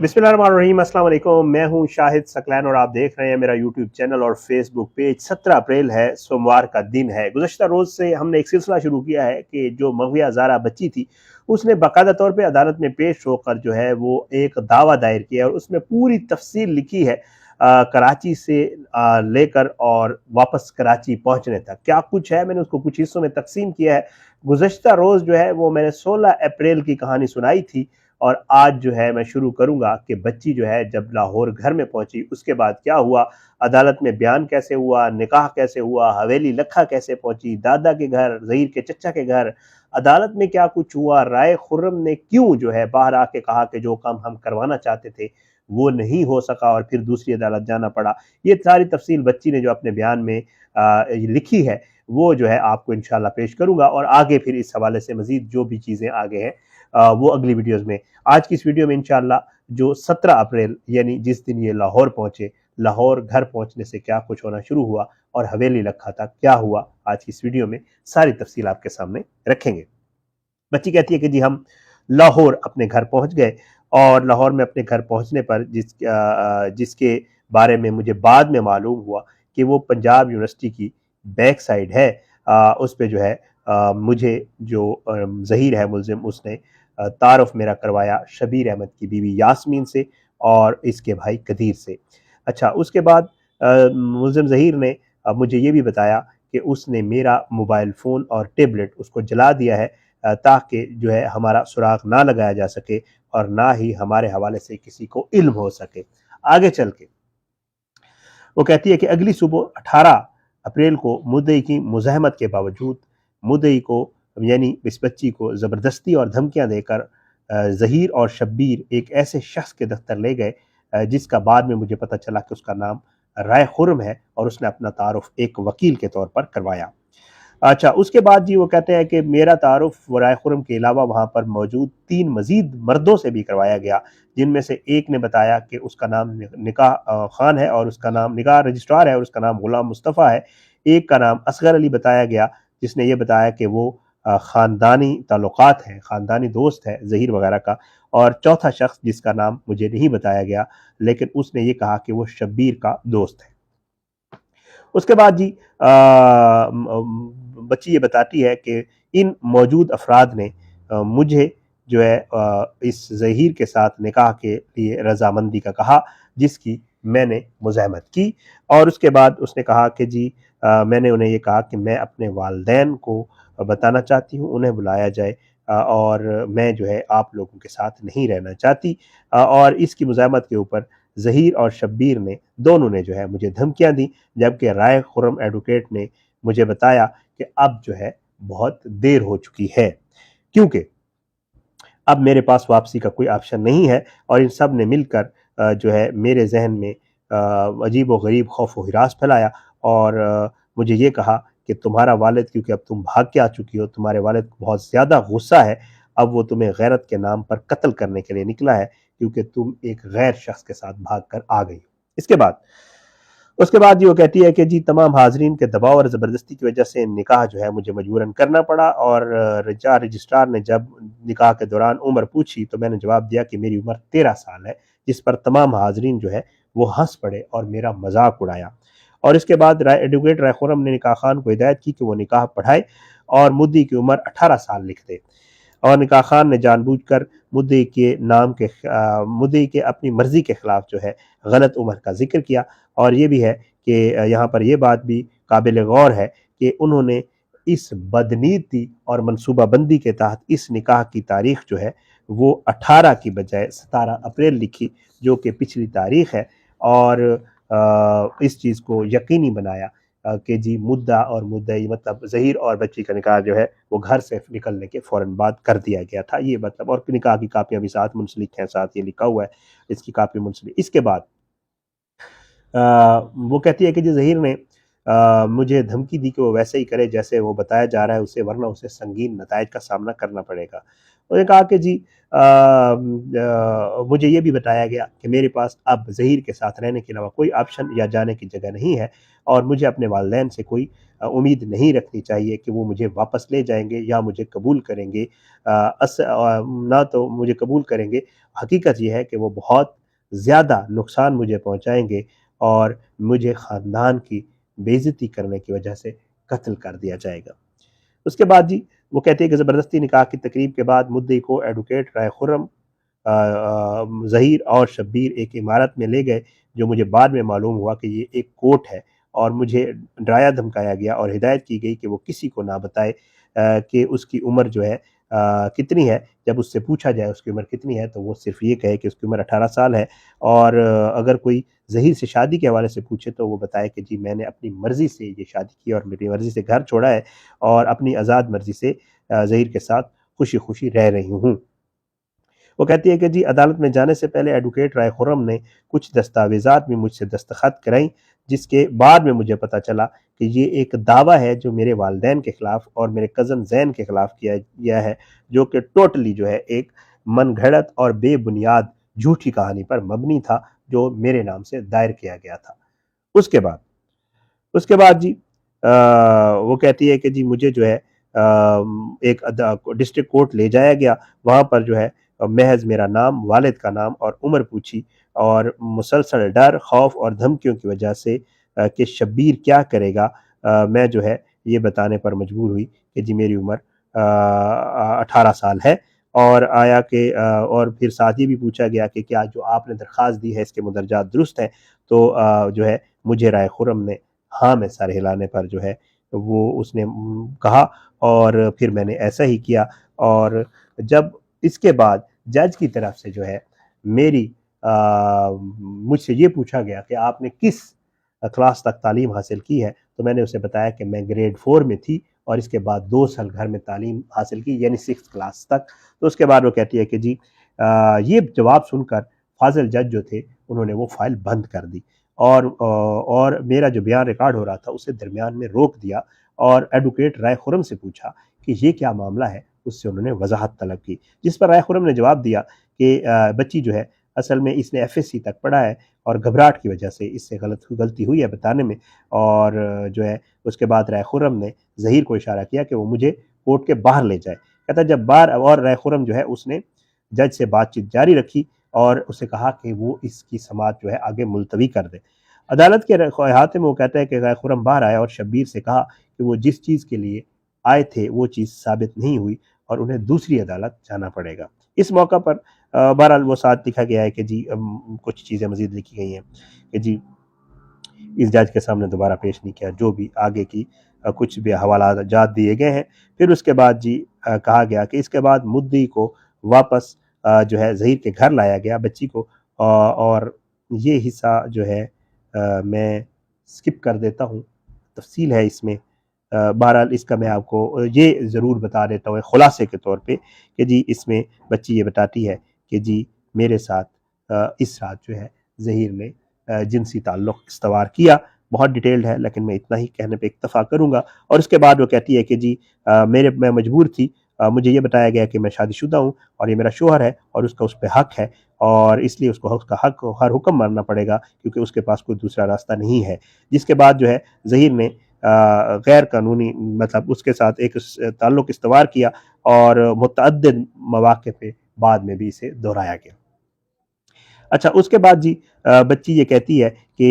बिस्मिल्लाहिर्रहमानिर्रहीम, अस्सलाम वालेकुम। मैं हूं शाहिद सकलैन और आप देख रहे हैं मेरा यूट्यूब चैनल और फेसबुक पेज। 17 अप्रैल है, सोमवार का दिन है। गुज़श्ता रोज़ से हमने एक सिलसिला शुरू किया है कि जो मग़विया ज़ारा बच्ची थी उसने बाकायदा तौर पे अदालत में पेश होकर जो है वो एक दावा दायर किया और उसमें पूरी तफसील लिखी है कराची से लेकर और वापस कराची पहुंचने तक क्या कुछ है। मैंने उसको कुछ हिस्सों में तकसीम किया है। गुज़श्ता रोज़ जो है वो मैंने 16 अप्रैल की कहानी सुनाई थी और आज जो है मैं शुरू करूंगा कि बच्ची जो है जब लाहौर घर में पहुंची उसके बाद क्या हुआ, अदालत में बयान कैसे हुआ, निकाह कैसे हुआ, हवेली लखा कैसे पहुंची, दादा के घर, ज़हीर के चचा के घर, अदालत में क्या कुछ हुआ, राय खुर्रम ने क्यों जो है बाहर आके कहा कि जो काम हम करवाना चाहते थे वो नहीं हो सका और फिर दूसरी अदालत जाना पड़ा। ये सारी तफसील बच्ची ने जो अपने बयान में लिखी है वो जो है आपको इंशाल्लाह पेश करूंगा और आगे फिर इस हवाले से मजीद जो भी चीज़ें आगे हैं वो अगली वीडियोस में। आज की इस वीडियो में इंशाल्लाह जो 17 अप्रैल यानी जिस दिन ये लाहौर पहुंचे, लाहौर घर पहुंचने से क्या कुछ होना शुरू हुआ और हवेली लखा तक क्या हुआ, आज की इस वीडियो में सारी तफसील आपके सामने रखेंगे। बच्ची कहती है कि जी हम लाहौर अपने घर पहुंच गए और लाहौर में अपने घर पहुंचने पर जिसके बारे में मुझे बाद में मालूम हुआ कि वो पंजाब यूनिवर्सिटी की बैक साइड है। उस पे जो है मुझे जो ज़हीर है मुलजिम उसने तारुफ मेरा करवाया शबीर अहमद की बीवी यास्मीन से और इसके भाई कदीर से। अच्छा, उसके बाद मुलजिम ज़हीर ने मुझे ये भी बताया कि उसने मेरा मोबाइल फ़ोन और टेबलेट उसको जला दिया है ताकि जो है हमारा सुराग ना लगाया जा सके और ना ही हमारे हवाले से किसी को इल्म हो सके। आगे चल के वो कहती है कि अगली सुबह 18 अप्रैल को मुद्दई की मुज़ाहमत के बावजूद मुद्दई को यानी इस बच्ची को ज़बरदस्ती और धमकियां देकर ज़हीर और शब्बीर एक ऐसे शख्स के दफ्तर ले गए जिसका बाद में मुझे पता चला कि उसका नाम राय खुर्म है और उसने अपना तारुफ एक वकील के तौर पर करवाया। अच्छा, उसके बाद जी वो कहते हैं कि मेरा तारुफ राय खुर्म के अलावा वहाँ पर मौजूद 3 मजीद मर्दों से भी करवाया गया, जिनमें से एक ने बताया कि उसका नाम निकाह खान है और उसका नाम निकाह रजिस्ट्रार है और उसका नाम गुलाम मुस्तफ़ा है। एक का नाम असगर अली बताया गया जिसने ये बताया कि वो ख़ानदानी ताल्लुकात हैं, ख़ानदानी दोस्त है ज़हीर वगैरह का। और चौथा शख्स जिसका नाम मुझे नहीं बताया गया लेकिन उसने ये कहा कि वो शब्बीर का दोस्त है। उसके बाद जी बच्ची ये बताती है कि इन मौजूद अफराद ने मुझे जो है इस ज़हीर के साथ निकाह के लिए रजामंदी का कहा जिसकी मैंने मुज़ाहमत की। और उसके बाद उसने कहा कि जी मैंने उन्हें ये कहा कि मैं अपने वालिदैन को बताना चाहती हूँ, उन्हें बुलाया जाए और मैं जो है आप लोगों के साथ नहीं रहना चाहती। और इसकी मुज़ाहमत के ऊपर ज़हीर और शब्बीर ने दोनों ने जो है मुझे धमकियां दी, जबकि राय खुर्रम एडवोकेट ने मुझे बताया कि अब जो है बहुत देर हो चुकी है क्योंकि अब मेरे पास वापसी का कोई ऑप्शन नहीं है। और इन सब ने मिलकर जो है मेरे जहन में अजीब व गरीब खौफ व हिरास फैलाया और मुझे ये कहा कि तुम्हारा वालिद, क्योंकि अब तुम भाग के आ चुकी हो, तुम्हारे वालिद को बहुत ज़्यादा गुस्सा है, अब वो तुम्हें गैरत के नाम पर कत्ल करने के लिए निकला है क्योंकि तुम एक गैर शख्स के साथ भाग कर आ गई हो। उसके बाद जी वो कहती है कि जी तमाम हाजरीन के दबाव और ज़बरदस्ती की वजह से निकाह जो है मुझे मजबूरन करना पड़ा और रजिस्ट्रार ने जब निकाह के दौरान उम्र पूछी तो मैंने जवाब दिया कि मेरी उम्र 13 साल है, जिस पर तमाम हाजरीन जो है वो हंस पड़े और मेरा मजाक उड़ाया। और इसके बाद एडवोकेट राय खुर्रम ने निकाह खान को हिदायत की कि वो निकाह पढ़ाए और मुद्दी की उम्र 18 साल लिख दे। और निकाह खान ने जानबूझकर मुद्दई के अपनी मर्जी के खिलाफ जो है गलत उम्र का जिक्र किया। और ये भी है कि यहाँ पर यह बात भी काबिल गौर है कि उन्होंने इस बदनीति और मनसूबाबंदी के तहत इस निकाह की तारीख जो है वो 18 की बजाय 17 अप्रैल लिखी, जो कि पिछली तारीख है। और इस चीज़ को यकीनी बनाया कि जी मुद्दा और मुद्दई मतलब ज़हीर और बच्ची का निकाह जो है वो घर से निकलने के फ़ौरन बाद कर दिया गया था। ये मतलब, और निकाह की कापियाँ भी साथ मुंसलिक हैं, साथ ये लिखा हुआ है इसकी कापी मुंसलिक। इसके बाद वो कहती है कि जी ज़हीर ने मुझे धमकी दी कि वो वैसे ही करे जैसे वो बताया जा रहा है उसे, वरना उसे संगीन नतायज का सामना करना पड़ेगा। उन्होंने कहा कि जी मुझे ये भी बताया गया कि मेरे पास अब ज़हीर के साथ रहने के अलावा कोई ऑप्शन या जाने की जगह नहीं है और मुझे अपने वालिदैन से कोई उम्मीद नहीं रखनी चाहिए कि वो मुझे वापस ले जाएंगे या मुझे कबूल करेंगे। ना तो मुझे कबूल करेंगे, हकीकत ये है कि वो बहुत ज़्यादा नुकसान मुझे पहुंचाएंगे और मुझे ख़ानदान की बेइज्जती करने की वजह से कत्ल कर दिया जाएगा। उसके बाद जी वो कहते हैं कि ज़बरदस्ती निकाह की तकरीब के बाद मुद्दई को एडवोकेट राय खुर्रम, ज़हीर और शब्बीर एक इमारत में ले गए, जो मुझे बाद में मालूम हुआ कि ये एक कोर्ट है, और मुझे डराया धमकाया गया और हिदायत की गई कि वो किसी को ना बताए कि उसकी उम्र जो है कितनी है। जब उससे पूछा जाए उसकी उम्र कितनी है तो वो सिर्फ ये कहे कि उसकी उम्र 18 साल है, और अगर कोई ज़हीर से शादी के हवाले से पूछे तो वो बताए कि जी मैंने अपनी मर्ज़ी से ये शादी की और मेरी मर्ज़ी से घर छोड़ा है और अपनी आज़ाद मर्ज़ी से ज़हीर के साथ खुशी खुशी रह रही हूँ। वो कहती है कि जी अदालत में जाने से पहले एडवोकेट राय खुर्रम ने कुछ दस्तावेज़ात में मुझसे दस्तखत कराई, जिसके बाद में मुझे पता चला कि ये एक दावा है जो मेरे वालिदैन के ख़िलाफ़ और मेरे कज़न ज़ैन के ख़िलाफ़ किया गया है, जो कि टोटली जो है एक मनगढ़ंत और बेबुनियाद झूठी कहानी पर मबनी था, जो मेरे नाम से दायर किया गया था। उसके बाद उसके बाद जी वो कहती है कि जी मुझे जो है एक डिस्ट्रिक्ट कोर्ट ले जाया गया। वहाँ पर जो है महज मेरा नाम, वालिद का नाम और उम्र पूछी, और मुसलसल डर, खौफ और धमकियों की वजह से कि शब्बीर क्या करेगा, मैं जो है ये बताने पर मजबूर हुई कि जी मेरी उम्र 18 साल है। और आया कि और फिर साथ ये भी पूछा गया कि क्या जो आपने दरख्वास्त दी है इसके मुदरजात दुरुस्त हैं। तो जो है मुझे राय खुर्रम ने हाँ में सर हिलाने पर जो है वो उसने कहा, और फिर मैंने ऐसा ही किया। और जब इसके बाद जज की तरफ से जो है मेरी मुझसे ये पूछा गया कि आपने किस क्लास तक तालीम हासिल की है, तो मैंने उसे बताया कि मैं ग्रेड 4 में थी और इसके बाद 2 साल घर में तालीम हासिल की, यानी 6th क्लास तक। तो उसके बाद वो कहती है कि जी ये जवाब सुनकर फाजिल जज जो थे उन्होंने वो फाइल बंद कर दी, और मेरा जो बयान रिकॉर्ड हो रहा था उसे दरमियान में रोक दिया, और एडवोकेट राय खुर्रम से पूछा कि ये क्या मामला है। उससे उन्होंने वजाहत तलब की, जिस पर राय खुर्रम ने जवाब दिया कि बच्ची जो है असल में इसने FSC तक पढ़ा है और घबराहट की वजह से इससे गलती हुई है बताने में। और जो है उसके बाद राय खुर्रम ने ज़हीर को इशारा किया कि वो मुझे कोर्ट के बाहर ले जाए। कहता जब बाहर, और राय खुर्रम जो है उसने जज से बातचीत जारी रखी और उसे कहा कि वो इसकी समाअत जो है आगे मुलतवी कर दे। अदालत के अहाते में वो कहता है कि राय खुर्रम बाहर आया और शब्बीर से कहा कि वो जिस चीज़ के लिए आए थे वो चीज़ साबित नहीं हुई और उन्हें दूसरी अदालत जाना पड़ेगा। इस मौका पर बहरहाल वो साथ लिखा गया है कि जी कुछ चीज़ें मज़ीद लिखी गई हैं कि जी इस जज के सामने दोबारा पेश नहीं किया, जो भी आगे की कुछ भी हवालात दिए गए हैं। फिर उसके बाद जी कहा गया कि इसके बाद मुद्दई को वापस जो है ज़हीर के घर लाया गया बच्ची को, और ये हिस्सा जो है मैं स्किप कर देता हूँ, तफसील है इसमें। बहरहाल इसका मैं आपको ये ज़रूर बता देता हूँ ख़ुलासे के तौर पे कि जी इसमें बच्ची ये बताती है कि जी मेरे साथ इस रात जो है ज़हीर ने जिनसी ताल्लुक़ इस्तवार किया। बहुत डिटेल्ड है लेकिन मैं इतना ही कहने पे इक्तफ़ा करूँगा। और उसके बाद वो कहती है कि जी मैं मजबूर थी, मुझे ये बताया गया कि मैं शादीशुदा हूँ और ये मेरा शौहर है और उसका उस पे हक़ है, और इसलिए उसको उसका हक़ हर हुक्म मानना पड़ेगा क्योंकि उसके पास कोई दूसरा रास्ता नहीं है। जिसके बाद जो है ज़हीर ने गैर कानूनी मतलब उसके साथ एक ताल्लुक़ इस्तवार किया और मुतअद्दिद मौक़े पे बाद में भी इसे दोहराया गया। अच्छा, उसके बाद जी बच्ची ये कहती है कि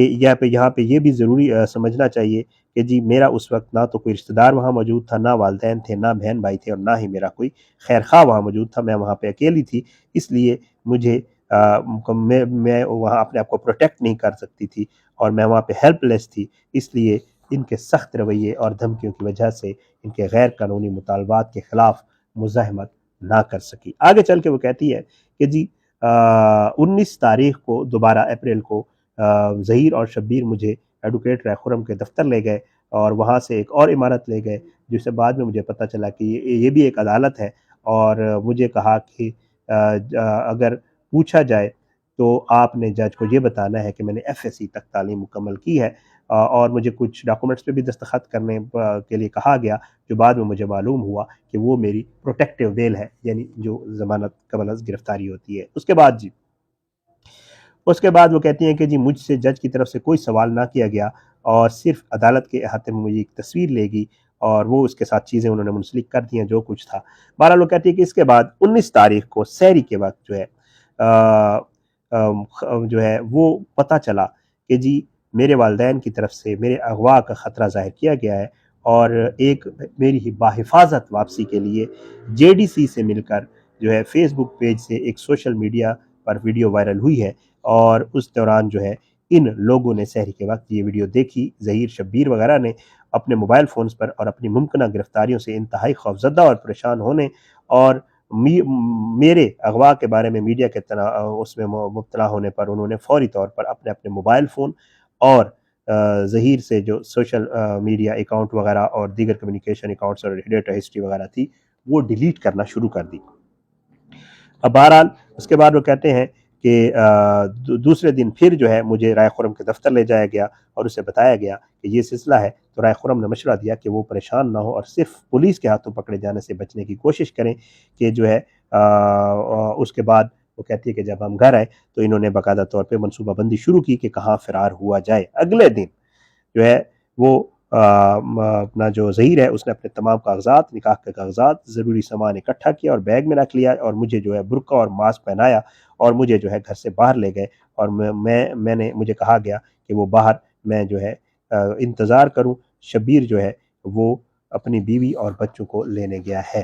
यहाँ पे ये भी ज़रूरी समझना चाहिए कि जी मेरा उस वक़्त ना तो कोई रिश्तेदार वहाँ मौजूद था, ना वालिदैन थे, ना बहन-भाई थे और ना ही मेरा कोई खैर-ख़्वाह वहाँ मौजूद था। मैं वहाँ पे अकेली थी, इसलिए मुझे मैं वहाँ अपने आप को प्रोटेक्ट नहीं कर सकती थी और मैं वहाँ पे हेल्पलेस थी। इसलिए इनके सख्त रवैये और धमकियों की वजह से इनके गैर कानूनी मुतालबात के ख़िलाफ़ मुज़ाहमत ना कर सकी। आगे चल के वो कहती है कि जी 19 तारीख को दोबारा अप्रैल को ज़हीर और शब्बीर मुझे एडवोकेट राय खुर्रम के दफ्तर ले गए और वहाँ से एक और इमारत ले गए, जिससे बाद में मुझे पता चला कि ये भी एक अदालत है। और मुझे कहा कि अगर पूछा जाए तो आपने जज को ये बताना है कि मैंने FSC तक तालीम मुकम्मल की है, और मुझे कुछ डॉक्यूमेंट्स पे भी दस्तखत करने के लिए कहा गया, जो बाद में मुझे मालूम हुआ कि वो मेरी प्रोटेक्टिव बेल है, यानी जो ज़मानत कबल गिरफ्तारी होती है। उसके बाद वो कहती हैं कि जी मुझसे जज की तरफ से कोई सवाल ना किया गया, اور صرف عدالت کے احاطے میں مجھے ایک تصویر لے گی اور وہ اس کے ساتھ چیزیں انہوں نے منسلک کر دی ہیں جو کچھ تھا۔ بہرحال وہ کہتی ہے کہ اس کے بعد 19 تاریخ کو سحری کے وقت جو ہے وہ پتہ چلا کہ جی میرے والدین کی طرف سے میرے اغوا کا خطرہ ظاہر کیا گیا ہے، اور ایک میری ہی باحفاظت واپسی کے لیے جے ڈی سی سے مل کر جو ہے فیس بک پیج سے ایک سوشل میڈیا پر ویڈیو وائرل ہوئی ہے، اور اس دوران جو ہے ان لوگوں نے سحری کے وقت یہ ویڈیو دیکھی۔ ظہیر، شبیر وغیرہ نے اپنے موبائل فونز پر اور اپنی ممکنہ گرفتاریوں سے انتہائی خوفزدہ اور پریشان ہونے اور میرے اغوا کے بارے میں میڈیا کے اس میں مبتلا ہونے پر انہوں نے فوری طور پر اپنے اپنے موبائل فون اور ظہیر سے جو سوشل میڈیا اکاؤنٹ وغیرہ اور دیگر کمیونیکیشن اکاؤنٹس اور ڈیٹا ہسٹری وغیرہ تھی وہ ڈیلیٹ کرنا شروع کر دی۔ اب بہرحال اس کے بعد وہ کہتے ہیں کہ دوسرے دن پھر جو ہے مجھے رائے خرم کے دفتر لے جایا گیا اور اسے بتایا گیا کہ یہ سلسلہ ہے، تو رائے خرم نے مشورہ دیا کہ وہ پریشان نہ ہو اور صرف پولیس کے ہاتھوں پکڑے جانے سے بچنے کی کوشش کریں کہ جو ہے اس کے بعد وہ کہتی ہے کہ جب ہم گھر آئے تو انہوں نے باقاعدہ طور پہ منصوبہ بندی شروع کی کہ کہاں فرار ہوا جائے۔ اگلے دن جو ہے وہ اپنا جو ظہیر ہے اس نے اپنے تمام کاغذات، نکاح کے کاغذات، ضروری سامان اکٹھا کیا اور بیگ میں رکھ لیا، اور مجھے جو ہے برقع اور ماسک پہنایا اور مجھے جو ہے گھر سے باہر لے گئے، اور مجھے کہا گیا کہ وہ باہر میں جو ہے انتظار کروں۔ شبیر جو ہے وہ اپنی بیوی اور بچوں کو لینے گیا ہے۔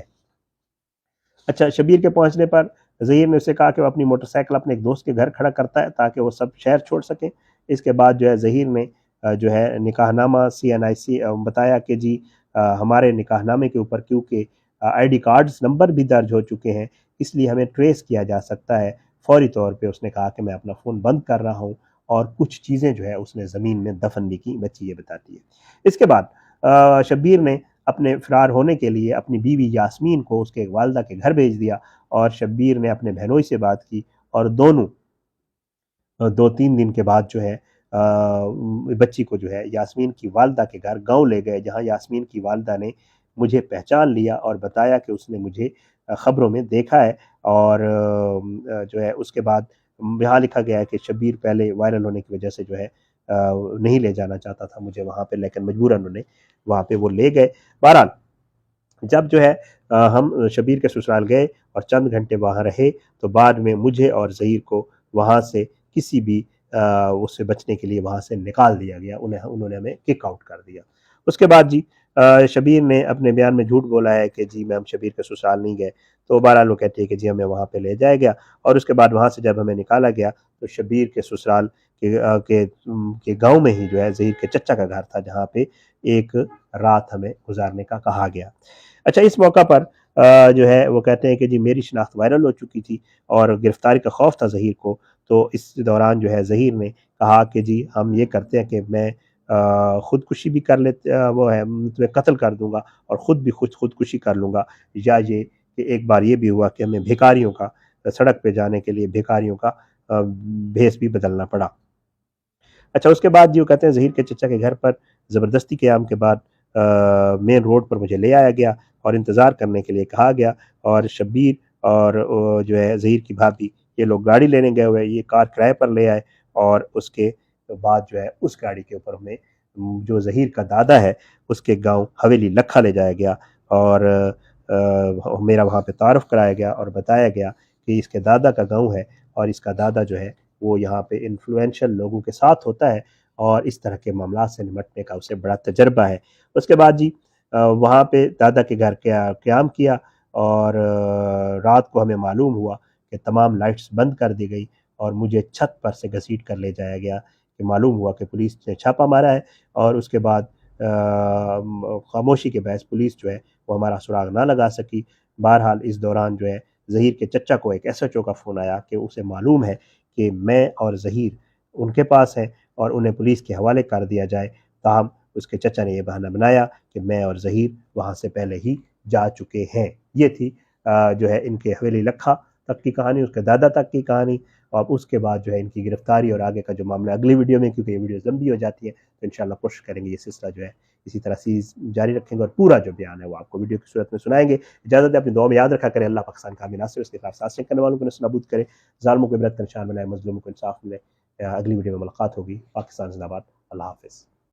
اچھا، شبیر کے پہنچنے پر ظہیر نے اسے کہا کہ وہ اپنی موٹر سائیکل اپنے ایک دوست کے گھر کھڑا کرتا ہے تاکہ وہ سب شہر چھوڑ سکیں۔ اس کے بعد جو ہے ظہیر نے جو ہے نکاح نامہ CNIC بتایا کہ جی ہمارے نکاح نامے کے اوپر کیونکہ ID کارڈز نمبر بھی درج ہو چکے ہیں اس لیے ہمیں ٹریس کیا جا سکتا ہے۔ فوری طور پہ اس نے کہا کہ میں اپنا فون بند کر رہا ہوں، اور کچھ چیزیں جو ہے اس نے زمین میں دفن بھی کی، بچی یہ بتاتی ہے۔ اس کے بعد شبیر نے اپنے فرار ہونے کے لیے اپنی بیوی یاسمین کو اس کے والدہ کے گھر بھیج دیا، اور شبیر نے اپنے بہنوئی سے بات کی، اور دونوں 2-3 دن کے بعد جو ہے بچی کو جو ہے یاسمین کی والدہ کے گھر گاؤں لے گئے، جہاں یاسمین کی والدہ نے مجھے پہچان لیا اور بتایا کہ اس نے مجھے خبروں میں دیکھا ہے، اور جو ہے اس کے بعد یہاں لکھا گیا ہے کہ شبیر پہلے وائرل ہونے کی وجہ سے جو ہے نہیں لے جانا چاہتا تھا مجھے وہاں پہ، لیکن مجبوراً انہوں نے وہاں پہ وہ لے گئے۔ بہرحال جب جو ہے ہم شبیر کے سسرال گئے اور چند گھنٹے وہاں رہے تو بعد میں مجھے اور ظہیر کو وہاں سے کسی بھی اس سے بچنے کے لیے وہاں سے نکال دیا گیا، انہوں نے ہمیں کک آؤٹ کر دیا۔ اس کے بعد جی شبیر نے اپنے بیان میں جھوٹ بولا ہے کہ جی میں ہم شبیر کے سسرال نہیں گئے، تو بہرحال وہ کہتی ہے کہ جی ہمیں وہاں پہ لے جایا گیا، اور اس کے بعد وہاں سے جب ہمیں نکالا گیا تو شبیر کے سسرال کے گاؤں میں ہی جو ہے ظہیر کے چچا کا گھر تھا، جہاں پہ ایک رات ہمیں گزارنے کا کہا گیا۔ اچھا، اس موقع پر جو ہے وہ کہتے ہیں کہ جی میری شناخت وائرل ہو چکی تھی اور گرفتاری کا خوف تھا ظہیر کو، تو اس دوران جو ہے ظہیر نے کہا کہ جی ہم یہ کرتے ہیں کہ میں خودکشی بھی کر لیتے، وہ ہے تمہیں قتل کر دوں گا اور خود بھی خودکشی کر لوں گا، یا یہ کہ ایک بار یہ بھی ہوا کہ ہمیں بھیکاریوں کا سڑک پہ جانے کے لیے بھیکاریوں کا بھیس بھی بدلنا پڑا۔ اچھا، اس کے بعد جو کہتے ہیں ظہیر کے چچا کے گھر پر زبردستی قیام کے بعد مین روڈ پر مجھے لے آیا گیا اور انتظار کرنے کے لیے کہا گیا، اور شبیر اور جو ہے ظہیر کی بھابھی یہ لوگ گاڑی لینے گئے ہوئے، یہ کار کرائے پر لے آئے، اور اس کے بعد جو ہے اس گاڑی کے اوپر ہمیں جو ظہیر کا دادا ہے اس کے گاؤں حویلی لکھا لے جایا گیا، اور میرا وہاں پہ تعارف کرایا گیا اور بتایا گیا کہ اس کے دادا کا گاؤں ہے، اور اس کا دادا جو ہے وہ یہاں پہ انفلوئنشل لوگوں کے ساتھ ہوتا ہے اور اس طرح کے معاملات سے نمٹنے کا اسے بڑا تجربہ ہے۔ اس کے بعد جی وہاں پہ دادا کے گھر قیام کیا، اور رات کو ہمیں معلوم ہوا کہ تمام لائٹس بند کر دی گئی اور مجھے چھت پر سے گھسیٹ کر لے جایا گیا، کہ معلوم ہوا کہ پولیس نے چھاپہ مارا ہے، اور اس کے بعد خاموشی کے باعث پولیس جو ہے وہ ہمارا سراغ نہ لگا سکی۔ بہرحال اس دوران جو ہے ظہیر کے چچا کو ایک SHO کا فون آیا کہ اسے معلوم ہے کہ میں اور ظہیر ان کے پاس ہیں اور انہیں پولیس کے حوالے کر دیا جائے، تاہم اس کے چچا نے یہ بہانہ بنایا کہ میں اور ظہیر وہاں سے پہلے ہی جا چکے ہیں۔ یہ تھی جو ہے ان کے حویلی لکھا تک کی کہانی، اس کے دادا تک کی کہانی، اور اس کے بعد جو ہے ان کی گرفتاری اور آگے کا جو معاملہ اگلی ویڈیو میں، کیونکہ یہ ویڈیو لمبی ہو جاتی ہے تو انشاءاللہ کوشش کریں گے یہ سلسلہ جو ہے اسی طرح سیریز جاری رکھیں گے، اور پورا جو بیان ہے وہ آپ کو ویڈیو کی صورت میں سنائیں گے۔ اجازت ہے، اپنی دعا میں یاد رکھا کریں، اللہ پاکستان کا حامی ناصر، اس کے خلاف سازشیں کرنے والوں کو نصب نابود کرے، ظالموں کو عبرت کا نشان بنائے، مظلوموں کو انصاف ملے۔ اگلی ویڈیو میں ملاقات ہوگی۔ پاکستان زندہ باد، اللہ حافظ۔